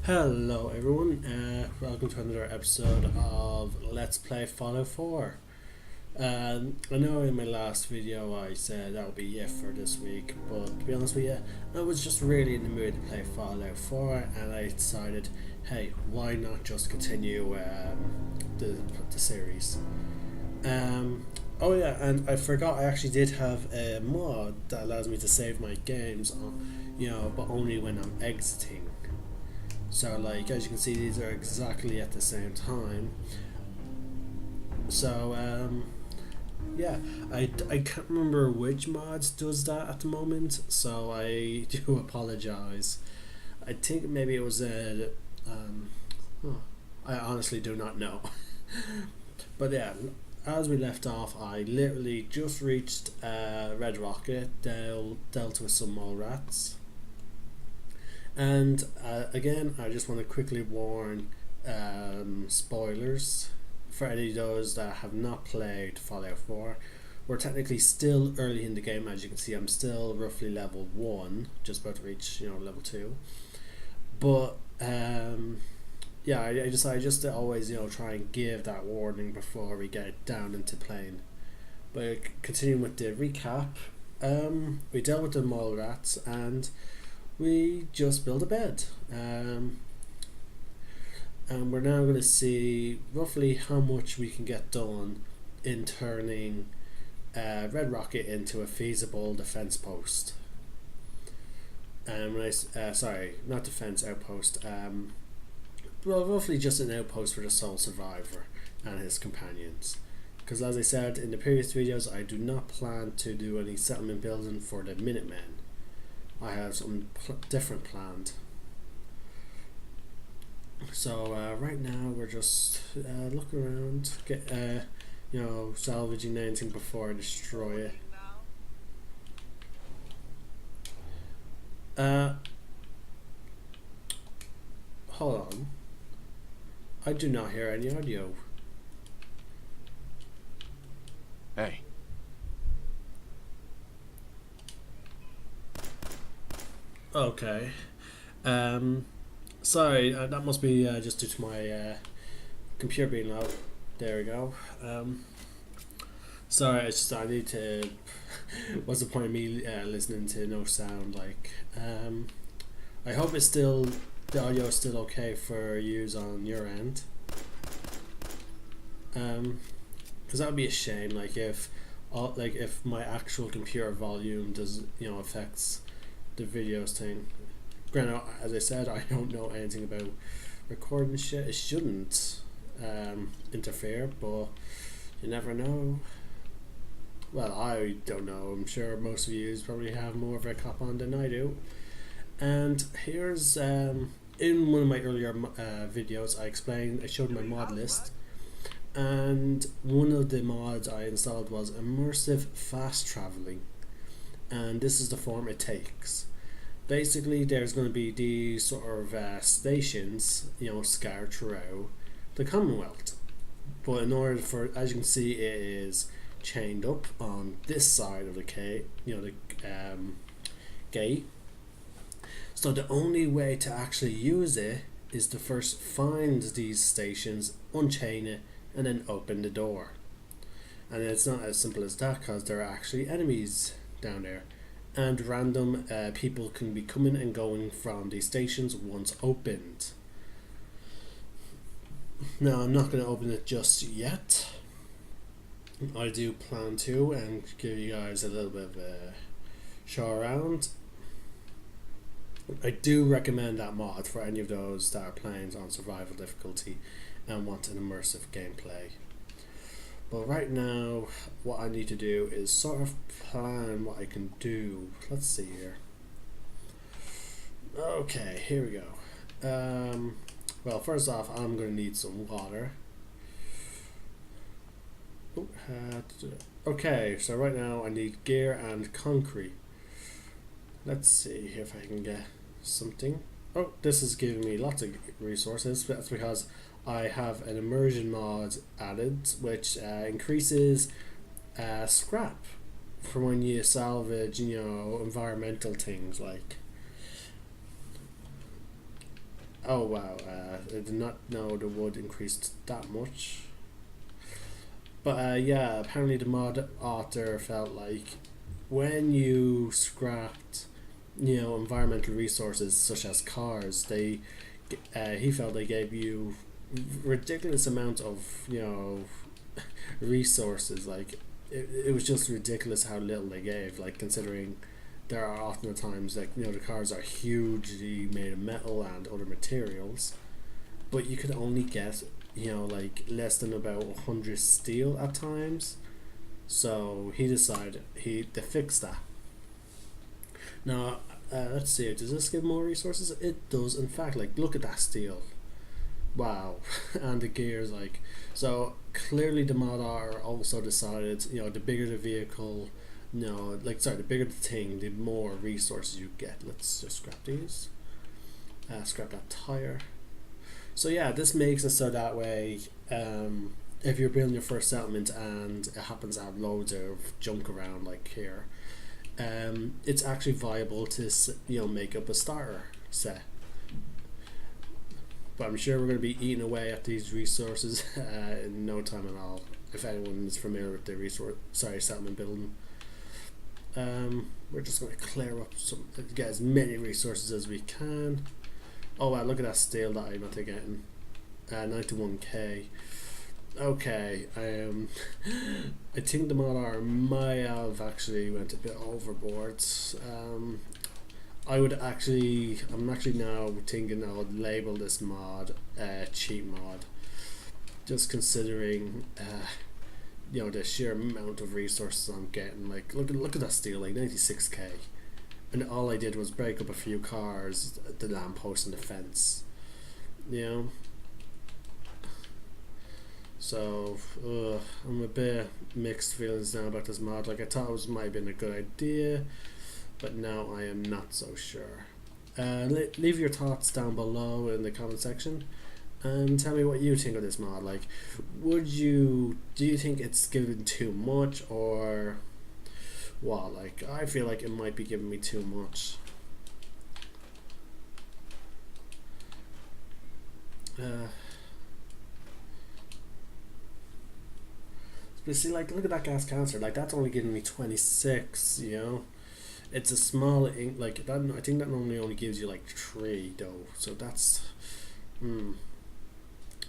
Hello everyone, welcome to another episode of Let's Play Fallout 4. I know in my last video I said that would be it for this week, but to be honest with you, I was just really in the mood to play Fallout 4 and I decided, hey, why not just continue the series. Oh yeah, and I forgot I actually did have a mod that allows me to save my games, but only when I'm exiting. So like as you can see, these are exactly at the same time. So yeah, I can't remember which mods does that at the moment, so I do apologize. I think maybe it was a oh, I honestly do not know. But yeah, as we left off, I literally just reached Red Rocket, dealt with some mole rats. And again, I just want to quickly warn spoilers for any of those that have not played Fallout 4. We're technically still early in the game, as you can see. I'm still roughly level 1, just about to reach level 2. But yeah, I decided just to always try and give that warning before we get down into playing. But continuing with the recap, we dealt with the mole rats and we just built a bed. And we're now going to see roughly how much we can get done in turning Red Rocket into a feasible defense post. And sorry, not defense outpost. Well, roughly just an outpost for the sole survivor and his companions. Because as I said in the previous videos, I do not plan to do any settlement building for the Minutemen. I have something different planned. So right now we're just looking around, salvaging anything before I destroy it. Hold on. I do not hear any audio. Hey. Okay. Sorry, that must be just due to my computer being loud. There we go. Sorry, it's just I need to. What's the point of me listening to no sound? Like, I hope the audio is still okay for use on your end. Because that would be a shame. Like if my actual computer volume does affects the videos thing. Granted, as I said, I don't know anything about recording shit. It shouldn't interfere, but you never know. Well, I don't know. I'm sure most of you probably have more of a cop on than I do. And here's in one of my earlier videos, I showed my mod list, and one of the mods I installed was immersive fast traveling, and this is the form it takes. Basically, there's going to be these sort of stations, scattered throughout the Commonwealth. But in order for, as you can see, it is chained up on this side of the gate. So the only way to actually use it is to first find these stations, unchain it, and then open the door. And it's not as simple as that, because there are actually enemies down there. And random people can be coming and going from these stations once opened. Now, I'm not going to open it just yet. I do plan to, and give you guys a little bit of a show around. I do recommend that mod for any of those that are playing on survival difficulty and want an immersive gameplay. But right now, what I need to do is sort of plan what I can do. Let's see here. Okay, here we go. Well, first off, I'm going to need some water. Okay, so right now I need gear and concrete. Let's see if I can get something. Oh, this is giving me lots of resources. That's because I have an immersion mod added, which increases scrap for when you salvage, environmental things like Oh wow, I did not know the wood increased that much. But yeah, apparently the mod author felt like when you scrapped, environmental resources such as cars, he felt they gave you ridiculous amount of resources. Like it was just ridiculous how little they gave. Like considering there are often times like the cars are hugely made of metal and other materials, but you could only get like less than about 100 steel at times. So he decided to fix that. Now let's see. Does this give more resources? It does. In fact, like look at that steel. Wow, and the gears like so clearly the modder also decided the bigger the vehicle, like sorry, the bigger the thing, the more resources you get. Let's just scrap these. Scrap that tire. So yeah, this makes it so that way, if you're building your first settlement and it happens to have loads of junk around like here, it's actually viable to make up a starter set. But I'm sure we're going to be eating away at these resources in no time at all. If anyone is familiar with the settlement building, we're just going to clear up get as many resources as we can. Oh wow, look at that steel that I'm not getting. 91k. Okay, I think the modder might have actually went a bit overboard. I'm actually now thinking I would label this mod cheat mod, just considering the sheer amount of resources I'm getting. Like look at that steel, like 96k, and all I did was break up a few cars, the lamppost and the fence, So I'm a bit mixed feelings now about this mod. Like I thought might have been a good idea, but now I am not so sure. Leave your thoughts down below in the comment section and tell me what you think of this mod. Like, do you think it's given too much or what? Like, I feel like it might be giving me too much. But see, like, look at that gas canister. Like, that's only giving me 26, It's a small ink, like that. I think that normally only gives you like 3 though, so that's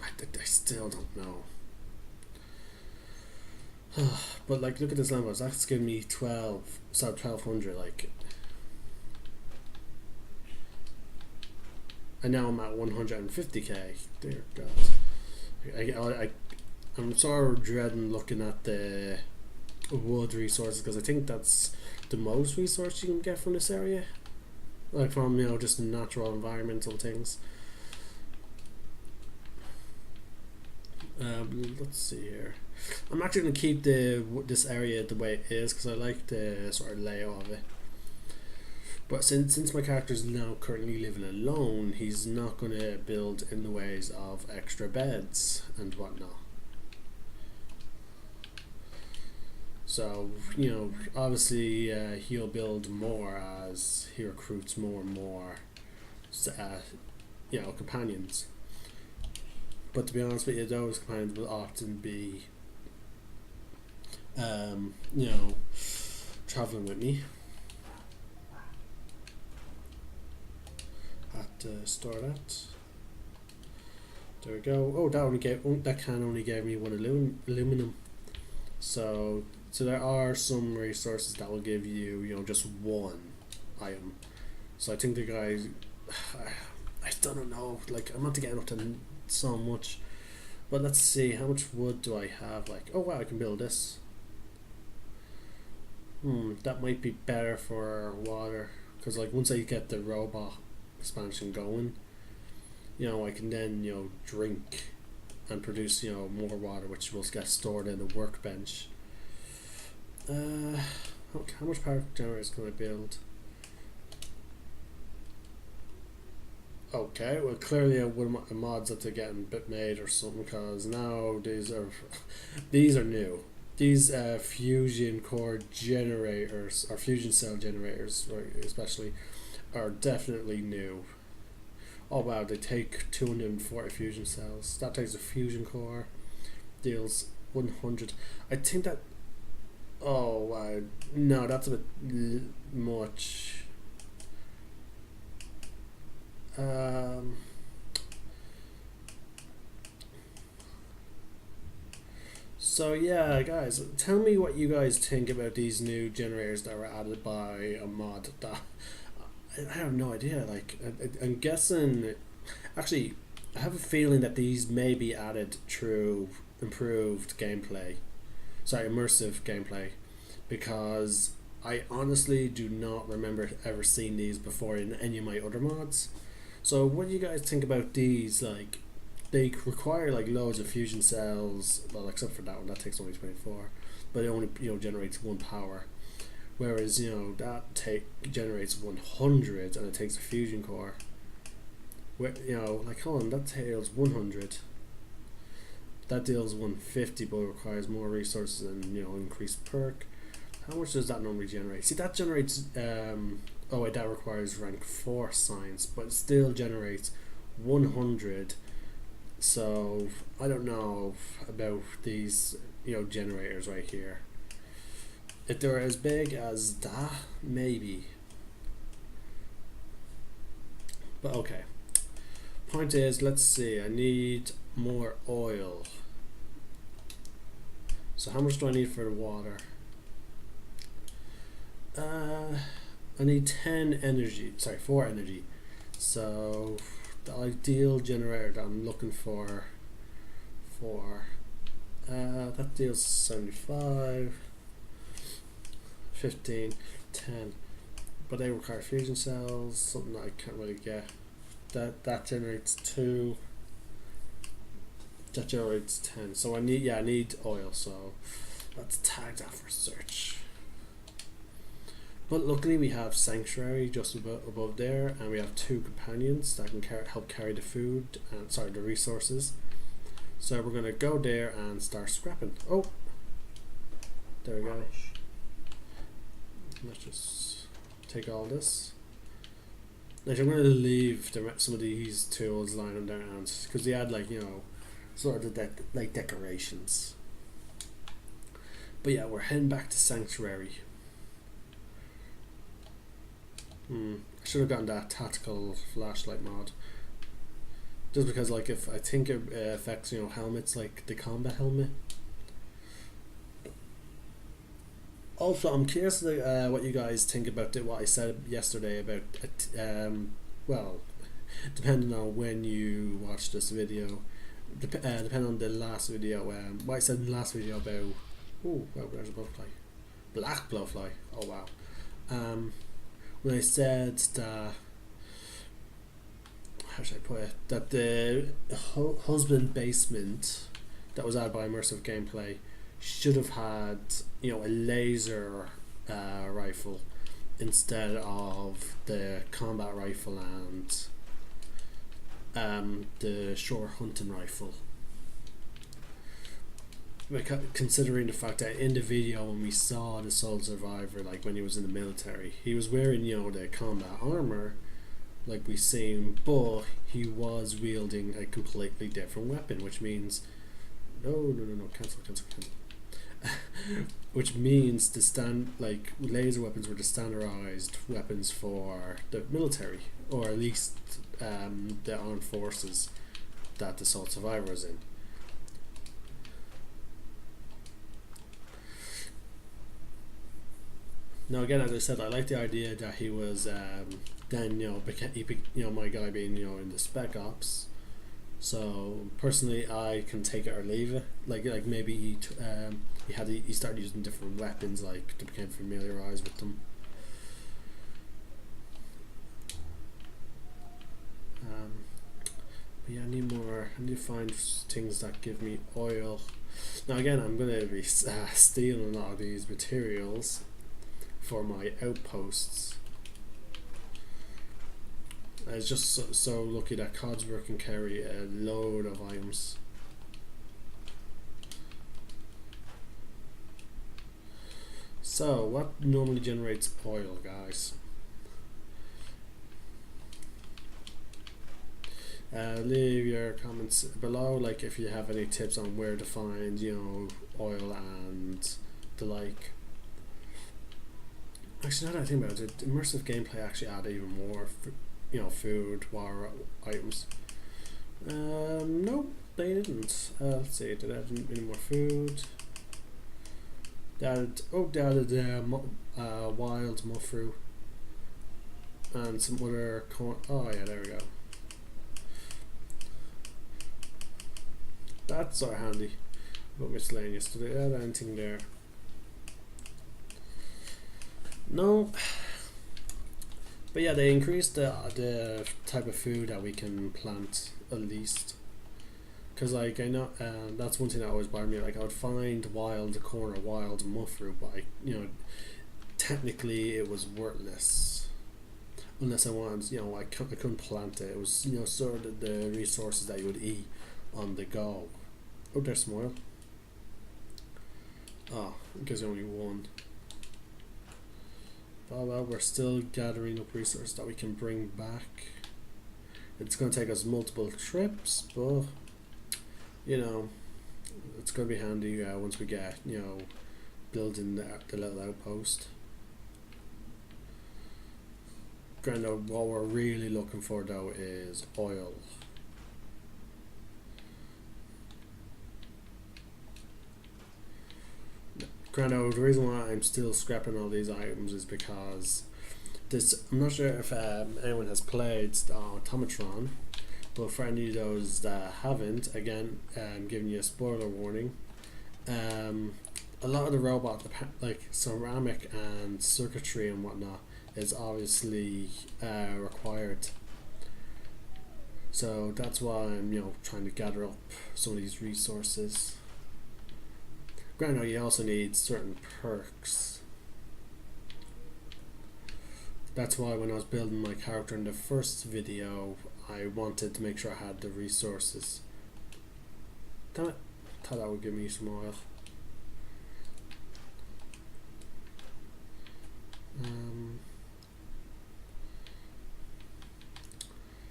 I still don't know. But like look at this numbers, that's giving me 1200, like, and now I'm at 150k. Dear God, I'm sort of dreading looking at the wood resources because I think that's the most resource you can get from this area, like from just natural environmental things. Let's see here. I'm actually going to keep this area the way it is because I like the sort of layout of it. But since my character is now currently living alone, he's not going to build in the ways of extra beds and whatnot. So, obviously he'll build more as he recruits more and more, companions. But to be honest with you, those companions will often be, traveling with me. Have to store that. There we go. Oh, that can only gave me 1 aluminum. So there are some resources that will give you, just 1 item. So I think the guys, I don't know, like I'm not getting up to so much, but let's see, how much wood do I have? Like, oh wow, I can build this. That might be better for water, because like once I get the robot expansion going, I can then drink and produce more water, which will get stored in the workbench. How much power generators can I build? Okay, well clearly one of the mods that they're getting a bit made or something, because now these are new. These fusion core generators or fusion cell generators, right, especially, are definitely new. Oh wow, they take 240 fusion cells. That takes a fusion core. Deals 100. I think that. Oh wow. No, that's a bit much. Um. So yeah, guys, tell me what you guys think about these new generators that were added by a mod. That I have no idea. Like, I'm guessing. Actually, I have a feeling that these may be added through improved gameplay. Sorry, immersive gameplay, because I honestly do not remember ever seeing these before in any of my other mods. So, what do you guys think about these? Like, they require like loads of fusion cells. Well, except for that one, that takes only 24, but it only generates one power. Whereas that generates 100 and it takes a fusion core. Where like hold on, that deals 100. That deals 150, but requires more resources and increased perk. How much does that normally generate? See, that generates. Oh wait, that requires rank 4 science, but it still generates 100. So I don't know about these generators right here. If they were as big as that, maybe. But okay. Point is, let's see. I need more oil. So how much do I need for the water? I need 10 energy. Sorry, 4 energy. So the ideal generator that I'm looking for that deals 75, 15, 10, but they require fusion cells, something that I can't really get. That generates 2, that generates 10. So I need oil, so let's tag that for search. But luckily we have Sanctuary just above there, and we have 2 companions that can help carry the food, and the resources. So we're gonna go there and start scrapping. Oh, there we go. Let's just take all this. Like, I'm gonna leave some of these tools lying down because they add sort of like decorations. But yeah, we're heading back to Sanctuary. I should have gotten that tactical flashlight mod. Just because, like, if I think it affects, helmets, like the combat helmet. Also, I'm curious what you guys think about what I said yesterday about, well, depending on when you watch this video, depending on the last video, what I said in the last video about, oh, wow, there's a blowfly. Black blowfly, oh wow. When I said that, how should I put it, that the husband basement that was added by immersive gameplay should have had a laser rifle instead of the combat rifle and the short hunting rifle. Considering the fact that in the video when we saw the sole survivor, like when he was in the military, he was wearing the combat armor like we seen, but he was wielding a completely different weapon, which means no, cancel. Which means laser weapons were the standardized weapons for the military, or at least the armed forces that the sole survivor was in. Now again, as I said, I like the idea that he was my guy being in the Spec Ops. So personally, I can take it or leave it. Like maybe he started using different weapons, like to become familiarized with them. But yeah, I need more. I need to find things that give me oil. Now again, I'm gonna be stealing a lot of these materials for my outposts. It's just so lucky that Codsworth can carry a load of items. So, what normally generates oil, guys? Leave your comments below, like if you have any tips on where to find, you know, oil and the like. Actually, now that I think about it, immersive gameplay actually add even more, you know, food, water items. Nope, they didn't. Let's see, did they add any more food? They added, wild mushroom and some other corn. Oh yeah, there we go. That's sort of handy. But miscellaneous, did they add anything there? No. But yeah, they increased the type of food that we can plant at least. Because like I know that's one thing that always bothered me. Like I would find wild corn or wild mushroom, but technically it was worthless unless I wanted. I couldn't plant it. It was sort of the resources that you would eat on the go. Oh, there's some oil. Oh, because only one. Oh well, we're still gathering up resources that we can bring back. It's going to take us multiple trips, but it's going to be handy once we get building the little outpost. Granted, what we're really looking for though is oil. Granted, the reason why I'm still scrapping all these items is because I'm not sure if anyone has played Automatron, but for any of those that haven't, again, I'm giving you a spoiler warning. A lot of the robot, like ceramic and circuitry and whatnot, is obviously required. So that's why I'm trying to gather up some of these resources. Granted, you also need certain perks. That's why when I was building my character in the first video, I wanted to make sure I had the resources. Damn it, thought that would give me some oil.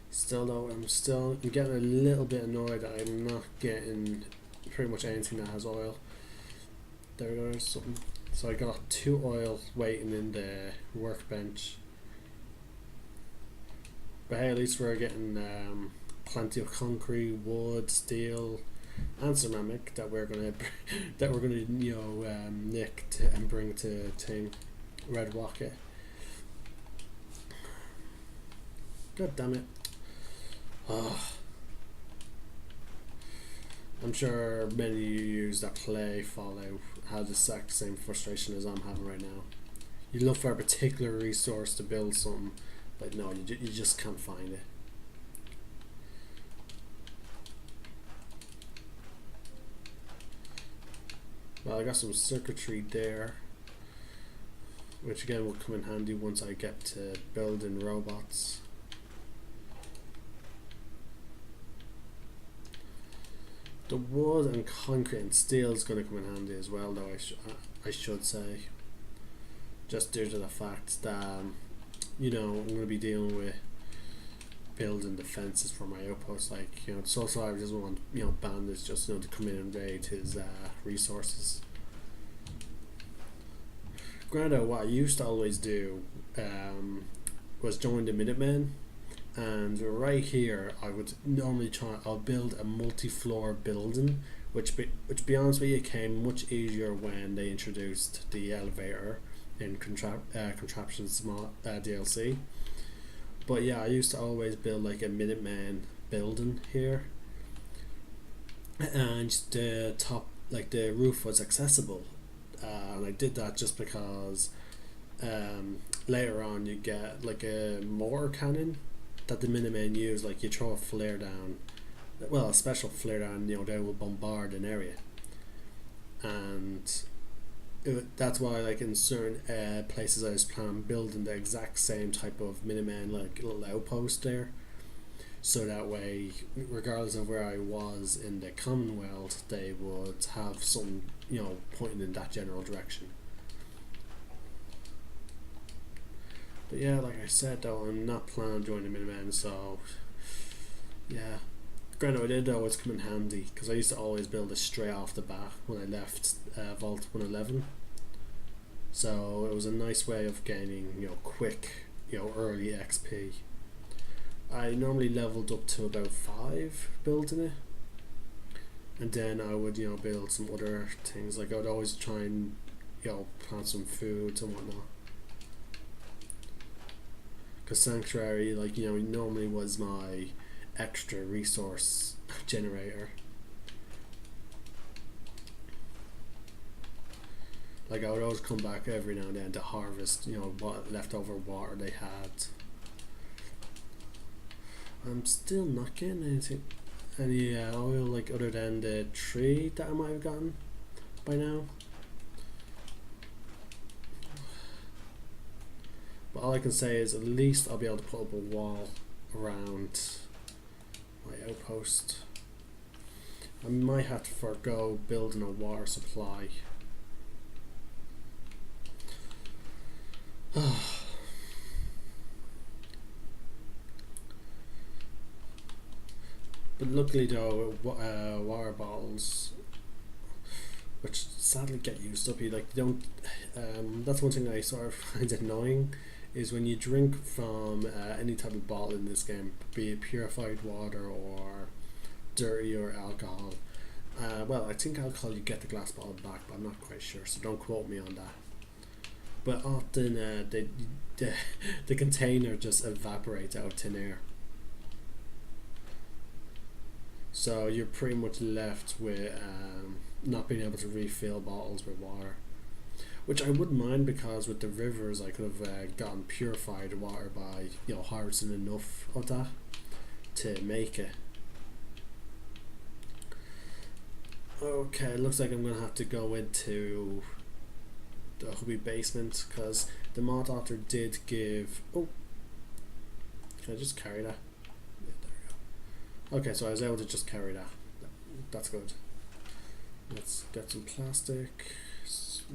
Still though, I'm getting a little bit annoyed that I'm not getting pretty much anything that has oil. There we go, there's something. So I got 2 oil waiting in the workbench. But hey, at least we're getting plenty of concrete, wood, steel, and ceramic that we're gonna nick and bring to Red Rocket. God damn it! Oh. I'm sure many of you that play Fallout have the exact same frustration as I'm having right now. You look for a particular resource to build something, but no, you just can't find it. Well, I got some circuitry there, which again will come in handy once I get to building robots. The wood and concrete and steel is going to come in handy as well, though I should say, just due to the fact that I'm going to be dealing with building defenses for my outposts. Like the Soul Survivor doesn't want bandits just to come in and raid his resources. Granted, what I used to always do was join the Minutemen. And right here, I would normally I'll build a multi-floor building, which be honest with you, came much easier when they introduced the elevator in Contraptions DLC. But yeah, I used to always build like a Minuteman building here, and the top, like the roof, was accessible, and I did that just because later on you get like a mortar cannon that the Minutemen use. Like you throw a flare down, well, a special flare down, they will bombard an area, and that's why, like in certain places, I was planning on building the exact same type of Minuteman, like little outpost there, so that way, regardless of where I was in the Commonwealth, they would have some, pointing in that general direction. But yeah, like I said though, I'm not planning on joining the Minutemen, so Yeah. Granted, I did always come in handy because I used to always build it straight off the bat when I left Vault 111. So it was a nice way of gaining, quick, early XP. I normally leveled up to about 5 building it, and then I would, build some other things. Like I would always try and, plant some foods and whatnot. Because Sanctuary, like, normally was my extra resource generator. Like I would always come back every now and then to harvest, what leftover water they had. I'm still not getting any oil, like other than the tree that I might have gotten by now. But all I can say is at least I'll be able to put up a wall around my outpost. I might have to forego building a water supply. But luckily though, water bottles, which sadly get used up, you don't. That's one thing I sort of find annoying, is when you drink from any type of bottle in this game, be it purified water or dirty or alcohol. Well, I think alcohol you get the glass bottle back, but I'm not quite sure, so don't quote me on that. But often the container just evaporates out of thin air. So you're pretty much left with not being able to refill bottles with water. Which I wouldn't mind, because with the rivers I could have gotten purified water by harvesting enough of that to make it. Okay, it looks like I'm going to have to go into the hubby basement, because the mod author did give... Oh! Can I just carry that? Yeah, there we go. Okay, so I was able to just carry that. That's good. Let's get some plastic,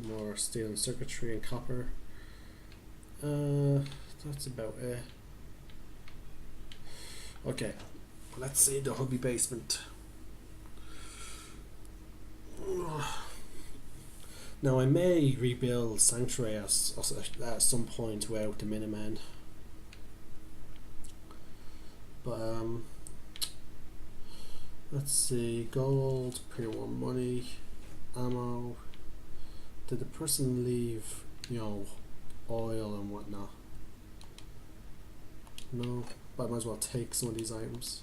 more steel and circuitry and copper. That's about it. Okay, let's see the hubby basement. Now I may rebuild Sanctuary at some point without the Minutemen. But let's see, gold, pre-war money, ammo. Did the person leave, oil and whatnot? No, but I might as well take some of these items.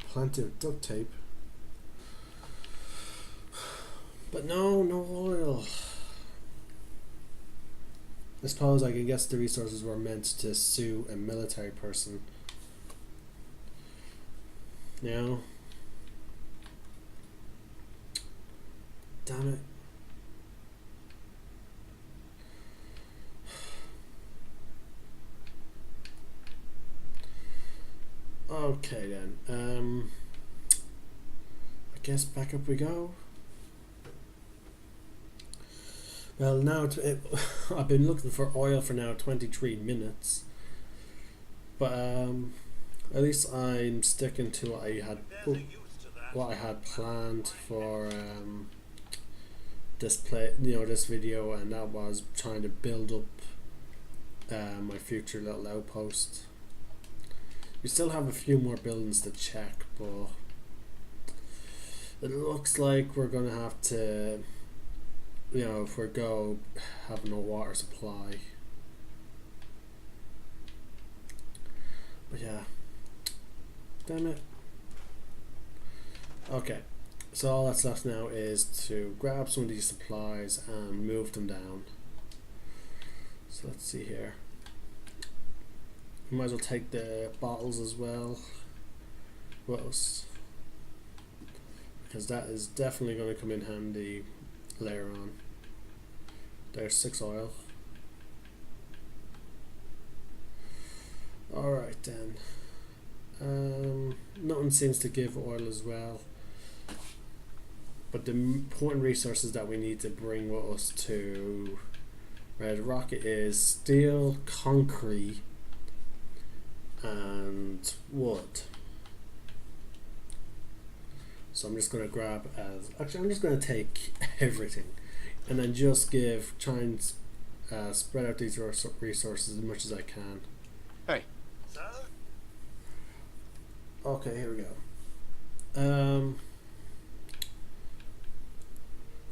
Plenty of duct tape. But no oil. I suppose I can guess the resources were meant to suit a military person. Damn it. Okay then. I guess back up we go. Well, now I've been looking for oil for now 23 minutes, but at least I'm sticking to what I had planned for this this video, and that was trying to build up my future little outpost. We still have a few more buildings to check, but it looks like we're gonna have to, forgo having a water supply. But yeah, damn it. Okay, so all that's left now is to grab some of these supplies and move them down. So let's see here. We might as well take the bottles as well. What else? Because that is definitely going to come in handy later on. There's 6 oil. Alright then. Nothing seems to give oil as well. But the important resources that we need to bring with us to Red rocket is steel, concrete, and wood. So I'm just going to grab as actually I'm just going to take everything, and then just try and spread out these resources as much as I can. Hey. Okay, here we go.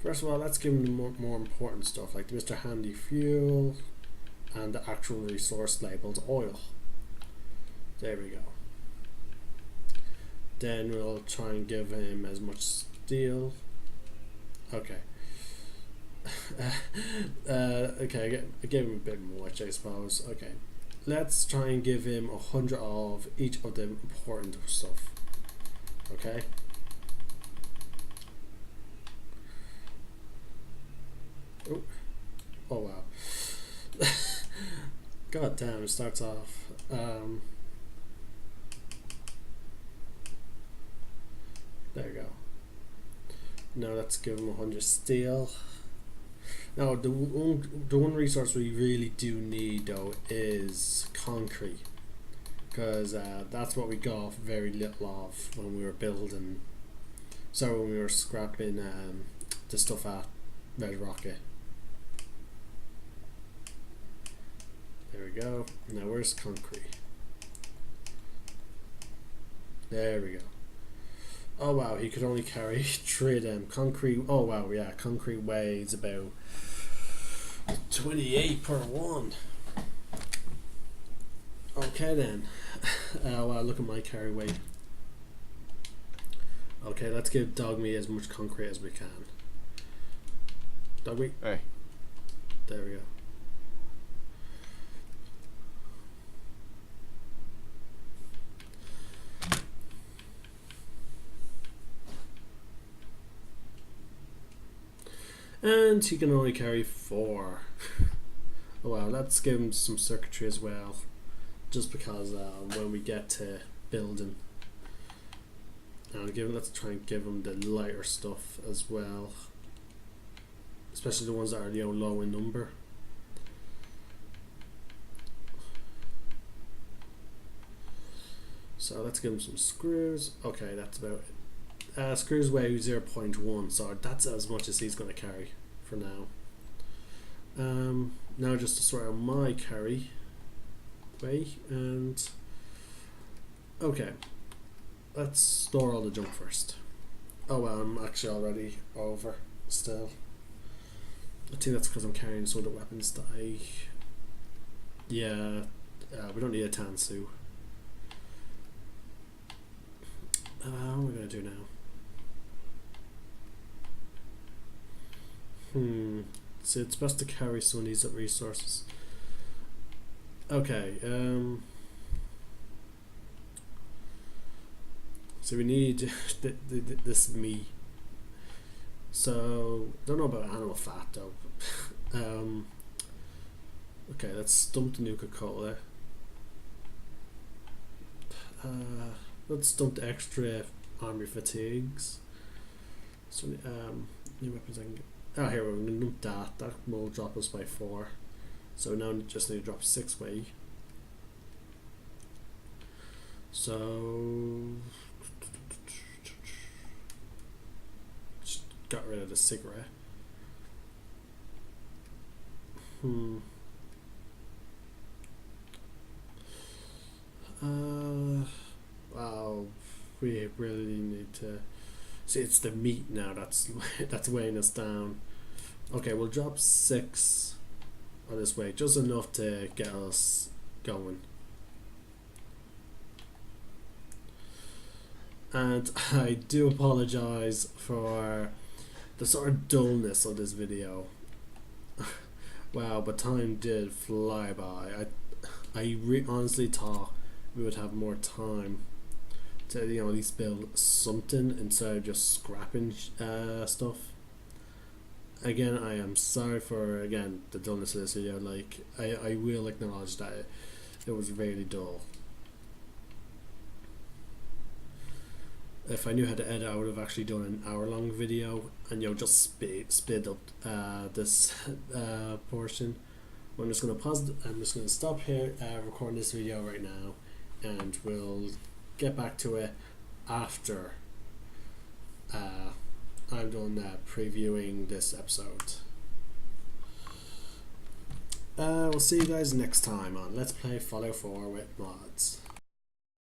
First of all, let's give them the more important stuff like the Mr. Handy fuel and the actual resource labeled oil. There we go. Then we'll try and give him as much steel. Okay. Okay, I gave him a bit more, I suppose. Okay. Let's try and give him 100 of each of the important stuff. Okay. Oh wow. God damn, it starts off. There you go. Now let's give him 100 steel. Now the one resource we really do need though is concrete, because that's what we got very little of when we were building. So when we were scrapping the stuff at Red Rocket. There we go. Now where's concrete? There we go. Oh wow, he could only carry 3 of them. Concrete, oh wow, yeah, concrete weighs about 28 per one. Okay then. Wow, look at my carry weight. Okay, let's give Dogmeat as much concrete as we can. Dogmeat? Hey. There we go. And he can only carry 4. Oh wow, let's give him some circuitry as well, just because when we get to building, let's try and give him the lighter stuff as well, especially the ones that are low in number. So let's give him some screws. Okay, that's about it. Screws weigh 0.1, so that's as much as he's going to carry for now. Now just to sort out my carry weight, and okay, let's store all the junk first. Oh well, I'm actually already over still. I think that's because I'm carrying some of the weapons that we don't need a Tansu. What am I going to do now? So it's best to carry some of these resources. Okay, so we need this meat. So, don't know about animal fat though. Okay, let's dump the Nuka-Cola. Let's dump the extra army fatigues. So, new weapons I can get. Oh, here we're going to dump that. That will drop us by 4. So now we just need to drop 6 weight. So just got rid of the cigarette. Wow, we really need to see. It's the meat now that's weighing us down. Okay, we'll drop 6 on this weight, just enough to get us going. And I do apologize for the sort of dullness of this video. Wow, but time did fly by. I honestly thought we would have more time to at least build something instead of just scrapping stuff. Again, I am sorry for the dullness of this video. Like I will acknowledge that it was really dull. If I knew how to edit, I would have actually done an hour-long video and just split up this portion. I'm just going to pause. I'm just going to stop here recording this video right now, and we'll get back to it after I'm done previewing this episode. We'll see you guys next time on Let's Play Fallout 4 with Mods.